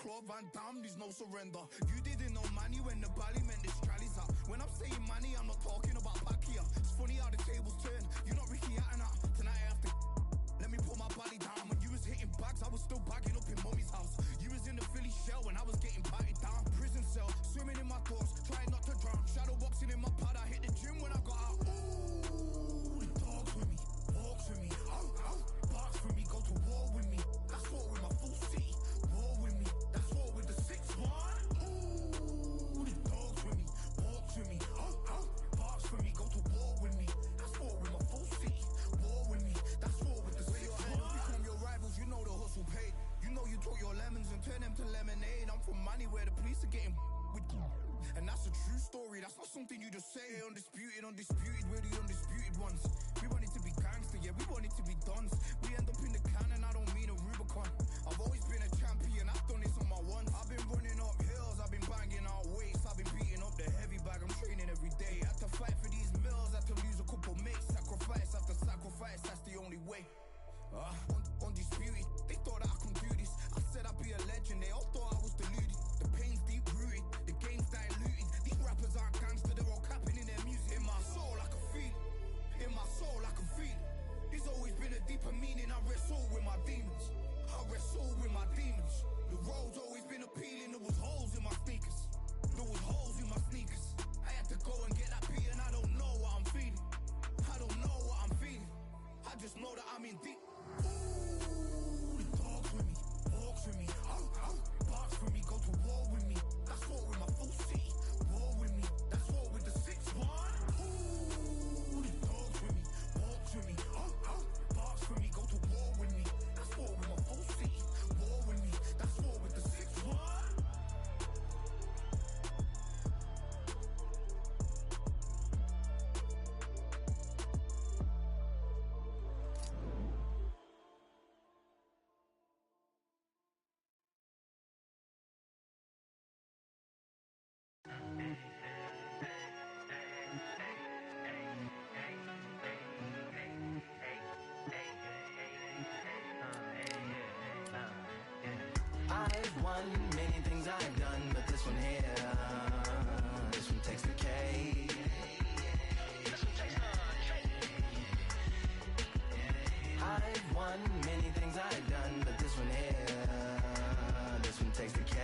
Jean-Claude Van Damme, there's no surrender. You didn't know money when the bally meant this trally's up. When I'm saying money, I'm not talking about Pacquiao. It's funny how the tables turn. You're not Ricky Hatton. Tonight I have to let me put my body down. When you was hitting bags, I was still bagging up in mommy's house. You was in the Philly shell when I was getting patted down. Prison cell, swimming in my thoughts, trying not to drown. Shadow boxing in my pad, I hit the gym when I got out. Ooh, the dogs with me, walks with me, barks with me, go to war with me. That's war with my full city, war with me. That's war with the 6-1. Ooh, the dogs with me, walks with me, barks with me, go to war with me. That's war with my full city, war with me. That's war with the 6-1. Become your rivals, you know the hustle paid. You know you took your lemons and turn them to lemonade. I'm from money where the police are getting with you. And that's a true story, that's not something you just say. Undisputed, we're the undisputed ones. We want it to be gangster, yeah, we want it to be dons. We end up in the can and I don't mean a Rubicon. I've always been a champion, I've done this on my ones. I've been running up hills, I've been banging out weights. I've been beating up the heavy bag, I'm training every day. Had to fight for these mills, had to lose a couple mates. Sacrifice after sacrifice, that's the only way. Undisputed, they thought that I could do this. I said I'd be a legend, they all thought I was deluded. The pain's deep rooted, the game's diluted. These rappers aren't gangster, they're all capping in their music. In my soul I can feel it, in my soul I can feel it. There's always been a deeper meaning, I wrestle with my demons. I wrestle with my demons. The road's always been appealing, there was holes in my sneakers. There was holes in my sneakers. I had to go and get that beat and I don't know what I'm feeling. I don't know what I'm feeling. I just know that I'm in deep. Ooh, the dogs with me, walks with me, barks with me, go to war with me. That's war with my full city, war with me. That's war with the 6-1. Ooh, the dogs with me, walks with me, barks with me, go to war with me. That's war with my full city, war with me. That's war with the 6-1. I've won many things I've done, but this one here, this one takes the K. I've won many things I've done, but this one here, this one takes the K.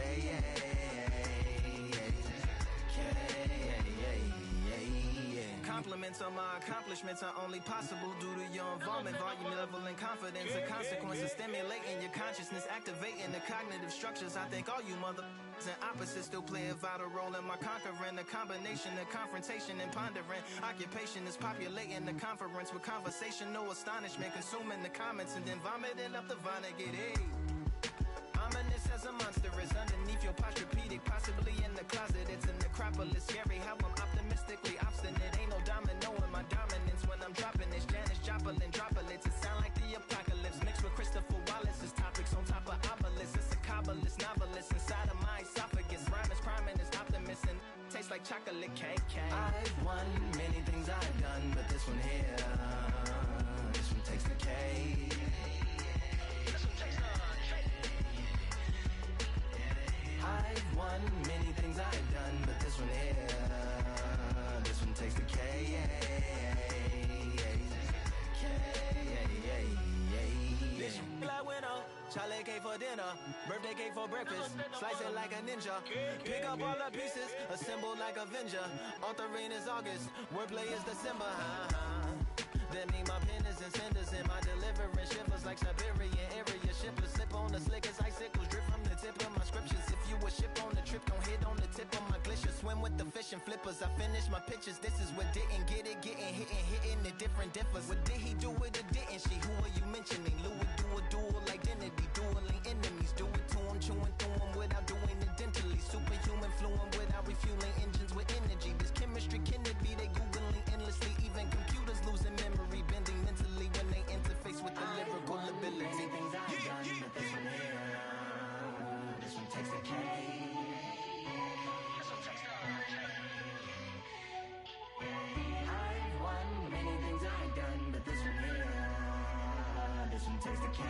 Compliments on my accomplishments are only possible due to your involvement, volume, level, and confidence. The consequences stimulating your consciousness, activating the cognitive structures. I think all you and opposites still play a vital role in my conquering. The combination of confrontation and pondering. Occupation is populating the conference with conversational astonishment, consuming the comments and then vomiting up the Vonnegut. Hey. Ominous as a monster is underneath your posturepedic, possibly in the closet. It's a necropolis, scary how I'm optimistically obstinate. Ain't no domino in my dominance when I'm dropping this. Janis Joplin droplets, it sound like the apocalypse mixed with Christopher Wallace's topics on top of obelisks. It's a kabbalist novelist inside of my esophagus. Rhyme is priming is optimist and tastes like chocolate cake. I've won many things I've done, but this one here, this one takes the K. I've won many things I've done, but this one here, this one takes the K. This like winner, chocolate cake for dinner, birthday cake for breakfast, slice it like a ninja, pick up all the pieces, assemble like Avenger, authoring is August, wordplay is December, That mean my pen is in cinders and my deliverance shivers like Siberian area shippers. Slip on the slick as icicles, drip from the tip of my scriptures. If you a ship on the trip, don't hit on the tip of my glacier. Swim with the fish and flippers. I finish my pictures. This is what didn't get it, getting hit and hitting the different differs. What did he do with it, didn't she? Who are you mentioning? Louis do a dual identity, dueling enemies. Do it to him, chewing through him without doing it dentally. Superhuman fluent without refueling engines with energy. This chemistry can it be? They googling endlessly. Even computers losing memory, bending mentally when they interface with the lyrical ability. Many things I've done, but this one here, this one takes the K. I've won many things I've done, but this one here, this one takes the K.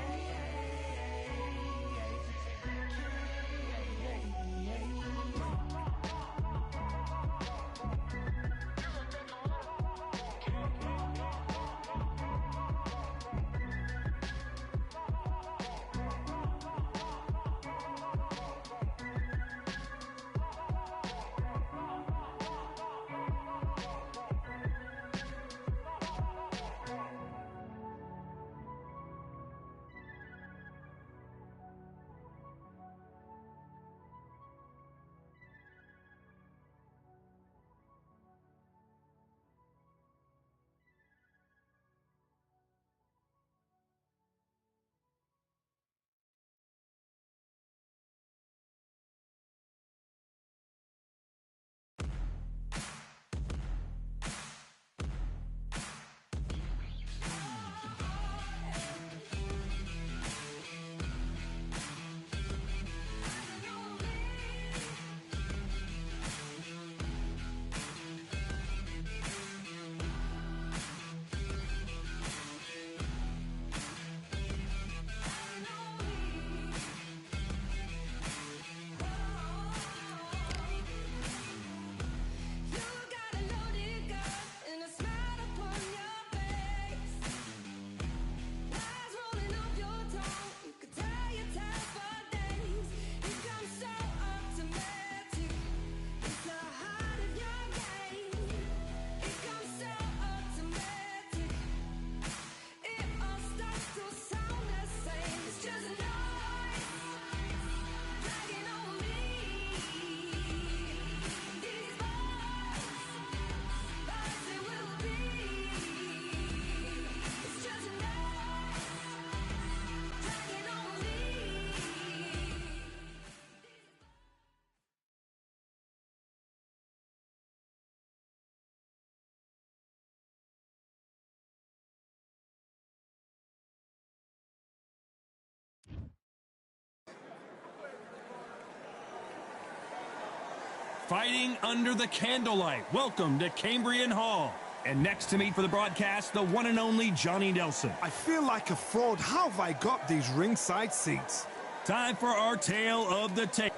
Fighting under the candlelight. Welcome to Cambrian Hall. And next to me for the broadcast, the one and only Johnny Nelson. I feel like a fraud. How have I got these ringside seats? Time for our tale of the tape.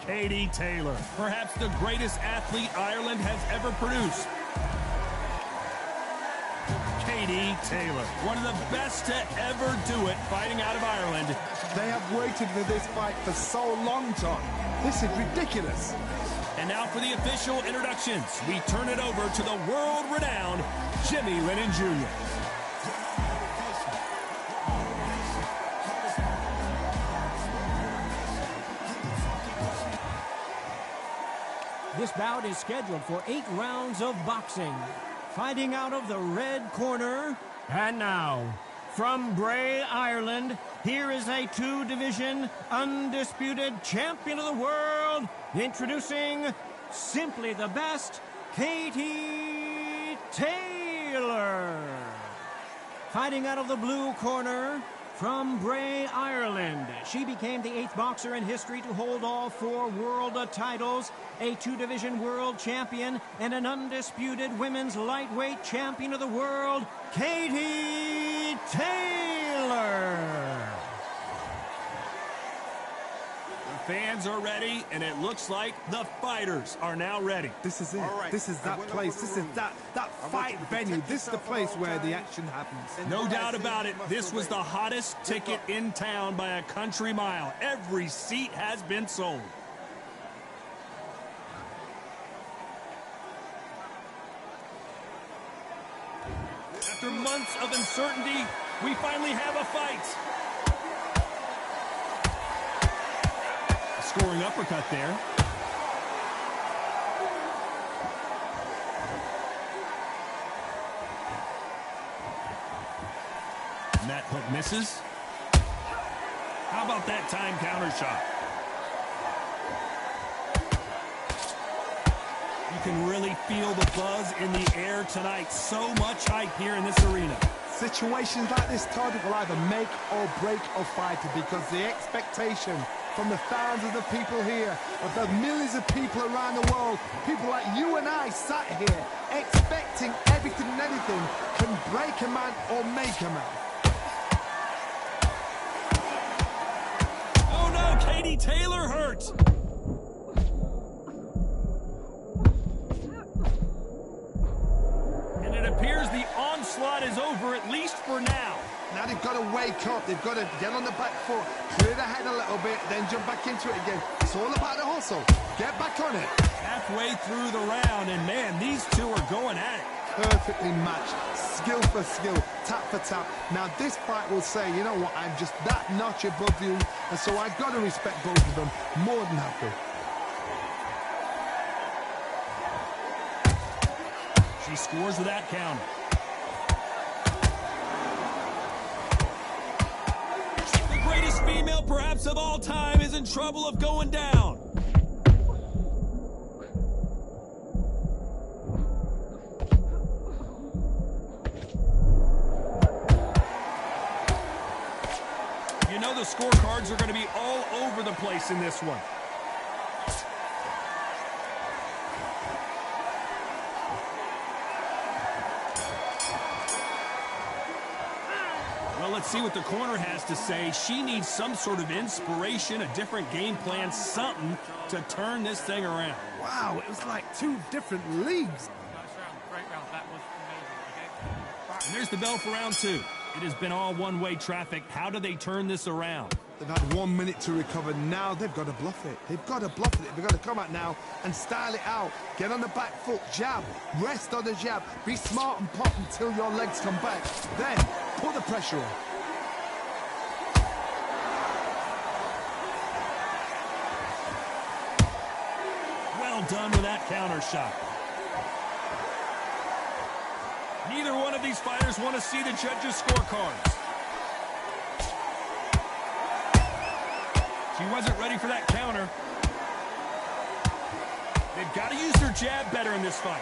Katie Taylor, perhaps the greatest athlete Ireland has ever produced. Katie Taylor, one of the best to ever do it fighting out of Ireland. They have waited for this fight for so long, Tom. This is ridiculous. And now for the official introductions, we turn it over to the world-renowned Jimmy Lennon Jr. This bout is scheduled for 8 rounds of boxing. Fighting out of the red corner. And now, from Bray, Ireland, here is a 2-division undisputed champion of the world. Introducing simply the best, Katie Taylor. Fighting out of the blue corner. From Bray, Ireland, she became the 8th boxer in history to hold all 4 world titles, a 2-division world champion, and an undisputed women's lightweight champion of the world, Katie Taylor. The fans are ready, and it looks like the fighters are now ready. This is it. Right. This is that place. This is that fight venue. This is the place where the action happens. No doubt about it. This was the hottest ticket in town by a country mile. Every seat has been sold. After months of uncertainty, we finally have a fight. Scoring uppercut there. And that hook misses. How about that time counter shot? You can really feel the buzz in the air tonight. So much hype here in this arena. Situations like this, Todd, will either make or break a fighter because the expectation from the thousands of people here, of the millions of people around the world, people like you and I sat here expecting everything and anything can break a man or make a man. Oh no, Katie Taylor hurt. And it appears the onslaught is over, at least for now. Now they've got to wake up. They've got to get on the back foot, clear the head a little bit, then jump back into it again. It's all about the hustle. Get back on it. Halfway through the round, and man, these two are going at it. Perfectly matched, skill for skill, tap for tap. Now this fight will say, you know what, I'm just that notch above you, and so I've got to respect both of them more than happy. She scores with that counter. The greatest female perhaps of all time is in trouble of going down. You know the scorecards are going to be all over the place in this one. Well, let's see what the corner has to say. She needs some sort of inspiration, a different game plan, something to turn this thing around. Wow, it was like 2 different leagues. Nice round, great round. That was amazing, okay? And there's the bell for round 2. It has been all one-way traffic. How do they turn this around? They've had 1 minute to recover. Now they've got to bluff it. They've got to bluff it. They've got to come out now and style it out. Get on the back foot, jab, rest on the jab. Be smart and pop until your legs come back. Then put the pressure on. Well done with that counter shot. Neither one of these fighters want to see the judges' scorecards. She wasn't ready for that counter. They've got to use their jab better in this fight.